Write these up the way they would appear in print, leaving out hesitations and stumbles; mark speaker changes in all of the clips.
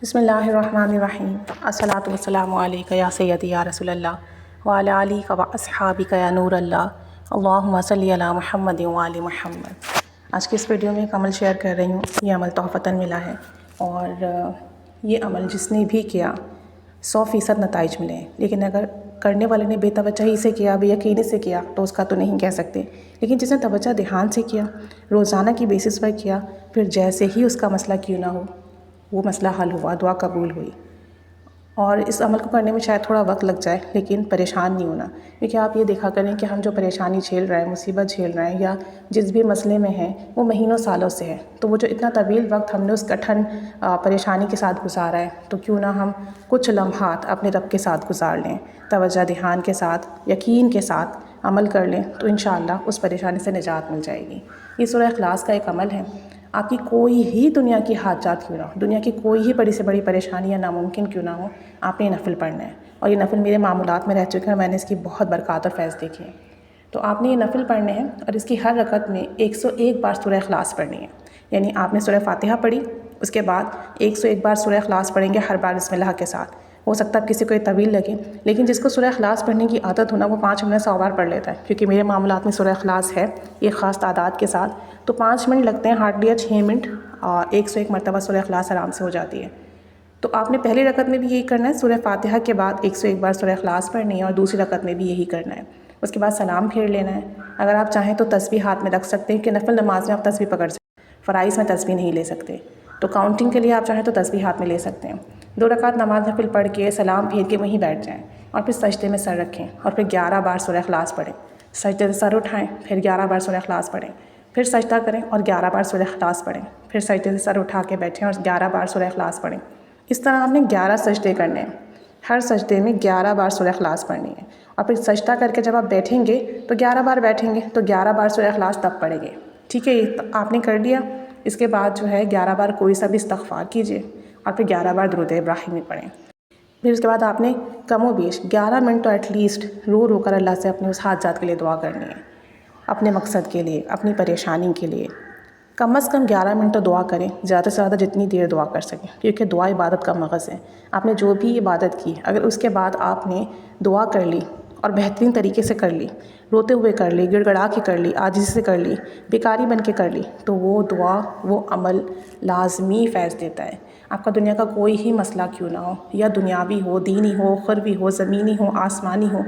Speaker 1: بسم اللہ الرحمن الرحیم الصلاۃ والسلام علیکہ یا سیدی یا رسول اللہ وعلی آلہ و اصحابہ یا نور اللہ اللہم صلی علی محمد وعلی محمد۔ آج کی اس ویڈیو میں ایک عمل شیئر کر رہی ہوں۔ یہ عمل تحفتاً ملا ہے اور یہ عمل جس نے بھی کیا 100% نتائج ملے ہیں، لیکن اگر کرنے والے نے بے توجہی سے کیا، بے یقینی سے کیا تو اس کا تو نہیں کہہ سکتے، لیکن جس نے توجہ دھیان سے کیا، روزانہ کی بیسس پر کیا، پھر جیسے ہی اس کا مسئلہ کیوں نہ ہو وہ مسئلہ حل ہوا، دعا قبول ہوئی۔ اور اس عمل کو کرنے میں شاید تھوڑا وقت لگ جائے، لیکن پریشان نہیں ہونا، کیونکہ آپ یہ دیکھا کریں کہ ہم جو پریشانی جھیل رہے ہیں، مصیبت جھیل رہے ہیں یا جس بھی مسئلے میں ہیں وہ مہینوں سالوں سے ہے، تو وہ جو اتنا طویل وقت ہم نے اس کٹھن پریشانی کے ساتھ گزارا ہے، تو کیوں نہ ہم کچھ لمحات اپنے رب کے ساتھ گزار لیں، توجہ دھیان کے ساتھ، یقین کے ساتھ عمل کر لیں تو انشاءاللہ اس پریشانی سے نجات مل جائے گی۔ یہ سورہ اخلاص کا ایک عمل ہے۔ آپ کی کوئی ہی دنیا کی حاجات کیوں نہ ہو، دنیا کی کوئی ہی بڑی سے بڑی پریشانی یا ناممکن کیوں نہ ہو، آپ نے یہ نفل پڑھنا ہے، اور یہ نفل میرے معمولات میں رہ چکے ہیں اور میں نے اس کی بہت برکات اور فیض دیکھے ہیں۔ تو آپ نے یہ نفل پڑھنے ہیں اور اس کی ہر رکعت میں 101 بار سورہ اخلاص پڑھنی ہے، یعنی آپ نے سورہ فاتحہ پڑھی، اس کے بعد 101 بار سورہ اخلاص پڑھیں گے ہر بار بسم اللہ کے ساتھ۔ ہو سکتا ہے کسی کو یہ طویل لگے، لیکن جس کو سورہ اخلاص پڑھنے کی عادت ہونا وہ 5 منٹ 100 بار پڑھ لیتا ہے، کیونکہ میرے معمولات میں سورہ اخلاص ہے ایک خاص تعداد کے ساتھ، تو 5 منٹ لگتے ہیں، ہارڈلی 6 منٹ 101 مرتبہ سورہ اخلاص آرام سے ہو جاتی ہے۔ تو آپ نے پہلی رکعت میں بھی یہی کرنا ہے، سورہ فاتحہ کے بعد 101 بار سورہ اخلاص پڑھنی ہے، اور دوسری رکعت میں بھی یہی کرنا ہے۔ اس کے بعد سلام پھیر لینا ہے۔ اگر آپ چاہیں تو تسبیح ہاتھ میں رکھ سکتے ہیں کہ نفل نماز میں آپ تسبیح پکڑ سکتے ہیں، فرائض میں تسبیح نہیں لے سکتے، تو کاؤنٹنگ کے لیے آپ چاہیں تو تسبیح ہاتھ میں لے سکتے ہیں۔ 2 رکعت نماز نفل پڑھ کے سلام پھیر کے وہیں بیٹھ جائیں، اور پھر سجدے میں سر رکھیں، اور پھر 11 بار سورہ اخلاص پڑھیں۔ سجدے سے سر اٹھائیں، پھر 11 بار سورہ اخلاص پڑھیں، پھر سجدہ کریں اور 11 بار سورہ اخلاص پڑھیں، پھر سجدے سے سر اٹھا کے بیٹھیں اور 11 بار سورہ اخلاص پڑھیں۔ اس طرح آپ نے 11 سجدے کرنے ہیں، ہر سجدے میں 11 بار سورہ اخلاص پڑھنی ہے، اور پھر سجدہ کر کے جب آپ بیٹھیں گے تو 11 بار بیٹھیں گے تو 11 بار سورہ اخلاص تب پڑھیں گے۔ ٹھیک ہے، یہ آپ نے کر لیا۔ اس کے بعد جو ہے 11 بار کوئی سا بھی استغفار کیجیے، اور پھر 11 بار درود ابراہیمی پڑھیں۔ پھر اس کے بعد آپ نے کم و بیش 11 منٹ تو ایٹ لیسٹ رو رو کر اللہ سے اپنے اس حاجات کے لیے دعا کرنی ہے، اپنے مقصد کے لیے، اپنی پریشانی کے لیے۔ کم از کم 11 منٹ تو دعا کریں، زیادہ سے زیادہ جتنی دیر دعا کر سکیں، کیونکہ دعا عبادت کا مغز ہے۔ آپ نے جو بھی عبادت کی، اگر اس کے بعد آپ نے دعا کر لی اور بہترین طریقے سے کر لی، روتے ہوئے کر لی، گڑ گڑا کے کر لی، عاجزی سے کر لی، بیکاری بن کے کر لی، تو وہ دعا، وہ عمل لازمی فیض دیتا ہے۔ آپ کا دنیا کا کوئی ہی مسئلہ کیوں نہ ہو، یا دنیاوی ہو، دینی ہو، اخروی ہو، زمینی ہو، آسمانی ہو،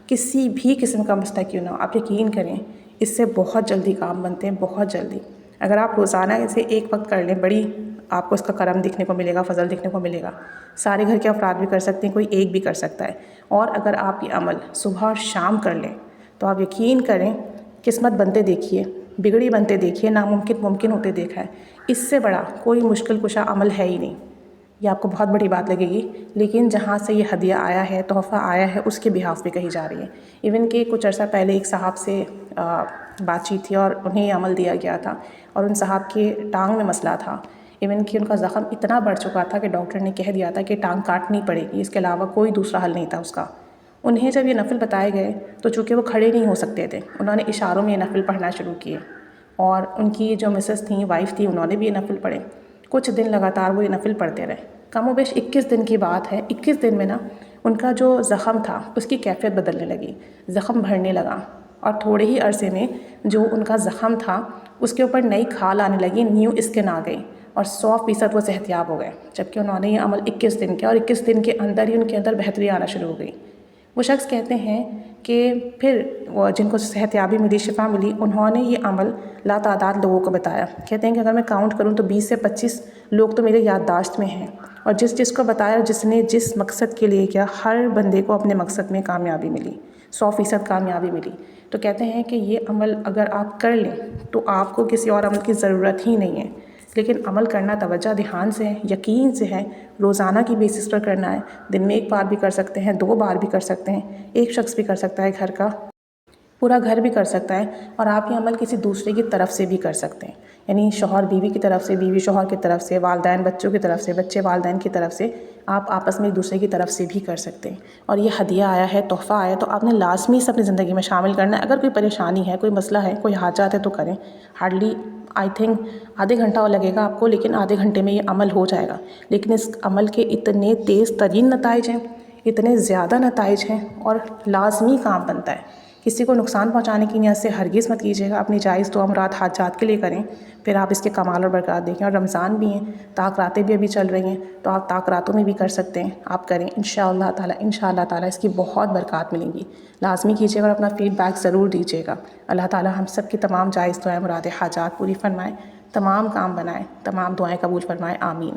Speaker 1: کسی بھی قسم کا مسئلہ کیوں نہ ہو، آپ یقین کریں اس سے بہت جلدی کام بنتے ہیں، بہت جلدی۔ اگر آپ روزانہ اسے ایک وقت کر لیں، بڑی آپ کو اس کا کرم دکھنے کو ملے گا، فضل دکھنے کو ملے گا۔ سارے گھر کے افراد بھی کر سکتے ہیں، کوئی ایک بھی کر سکتا ہے۔ اور اگر آپ یہ عمل صبح اور شام کر لیں تو آپ یقین کریں قسمت بنتے دیکھیے، بگڑی بنتے دیکھیے، ناممکن ممکن ہوتے دیکھا ہے۔ اس سے بڑا کوئی مشکل کشا عمل ہے ہی نہیں۔ یہ آپ کو بہت بڑی بات لگے گی، لیکن جہاں سے یہ ہدیہ آیا ہے، تحفہ آیا ہے، اس کے بہاف پہ کہی جا رہی ہے۔ ایون کہ کچھ عرصہ پہلے ایک صاحب سے بات چیت تھی اور انہیں یہ عمل دیا گیا تھا، اور ان صاحب کی ٹانگ میں مسئلہ تھا، ایون کہ ان کا زخم اتنا بڑھ چکا تھا کہ ڈاکٹر نے کہہ دیا تھا کہ ٹانگ کاٹنی پڑے گی، اس کے علاوہ کوئی دوسرا حل نہیں تھا اس کا۔ انہیں جب یہ نفل بتائے گئے تو چونکہ وہ کھڑے نہیں ہو سکتے تھے، انہوں نے اشاروں میں یہ نفل پڑھنا شروع کیے، اور ان کی جو مسز تھیں، وائف تھی، انہوں نے بھی یہ نفل پڑھے۔ کچھ دن لگاتار وہ یہ نفل پڑھتے رہے، کم و بیش 21 دن کی بات ہے۔ 21 دن میں نا ان کا جو زخم تھا اس کی کیفیت بدلنے لگی، زخم بھرنے لگا، اور تھوڑے ہی عرصے میں جو ان کا زخم تھا اس کے اوپر نئی کھال آنے لگی، نیو اسکن آ گئی، اور 100% وہ صحت یاب ہو گئے، جبکہ انہوں نے یہ عمل 21 دن کیا، اور 21 دن کے اندر ہی ان کے اندر بہتری آنا شروع ہو گئی۔ وہ شخص کہتے ہیں کہ پھر وہ جن کو صحت یابی ملی، شفا ملی، انہوں نے یہ عمل لاتعداد لوگوں کو بتایا۔ کہتے ہیں کہ اگر میں کاؤنٹ کروں تو 20 سے 25 لوگ تو میرے یادداشت میں ہیں، اور جس کو بتایا، جس نے جس مقصد کے لیے کیا، ہر بندے کو اپنے مقصد میں کامیابی ملی، 100% کامیابی ملی۔ تو کہتے ہیں کہ یہ عمل اگر آپ کر لیں تو آپ کو کسی اور عمل کی ضرورت ہی نہیں ہے، لیکن عمل کرنا توجہ دھیان سے ہے، یقین سے ہے، روزانہ کی بیسس پر کرنا ہے۔ دن میں 1 بار بھی کر سکتے ہیں، 2 بار بھی کر سکتے ہیں، ایک شخص بھی کر سکتا ہے، گھر کا پورا گھر بھی کر سکتا ہے، اور آپ یہ عمل کسی دوسرے کی طرف سے بھی کر سکتے ہیں، یعنی شوہر بیوی کی طرف سے، بیوی شوہر کی طرف سے، والدین بچوں کی طرف سے، بچے والدین کی طرف سے، آپ آپس میں ایک دوسرے کی طرف سے بھی کر سکتے ہیں۔ اور یہ ہدیہ آیا ہے، تحفہ آیا ہے، تو آپ نے لازمی اسے اپنی زندگی میں شامل کرنا ہے۔ اگر کوئی پریشانی ہے، کوئی مسئلہ ہے، کوئی حاجات ہے تو کریں، ہارڈلی آئی تھنک آدھے گھنٹہ اور لگے گا آپ کو، لیکن آدھے گھنٹے میں یہ عمل ہو جائے گا. لیکن اس عمل کے اتنے تیز ترین نتائج ہیں، اتنے زیادہ نتائج ہیں، اور لازمی کام بنتا ہے. کسی کو نقصان پہنچانے کی نیت سے ہرگز مت کیجیے گا. اپنی جائز دعا مراد حاجات کے لیے کریں، پھر آپ اس کے کمال اور برکات دیکھیں. اور رمضان بھی ہیں، طاق راتیں بھی ابھی چل رہی ہیں، تو آپ طاق راتوں میں بھی کر سکتے ہیں. آپ کریں انشاءاللہ تعالیٰ اس کی بہت برکات ملیں گی. لازمی کیجیے گا اور اپنا فیڈ بیک ضرور دیجیے گا. اللہ تعالیٰ ہم سب کی تمام جائز دعائیں مراد حاجات پوری فرمائیں، تمام کام بنائیں، تمام دعائیں قبول فرمائیں. آمین.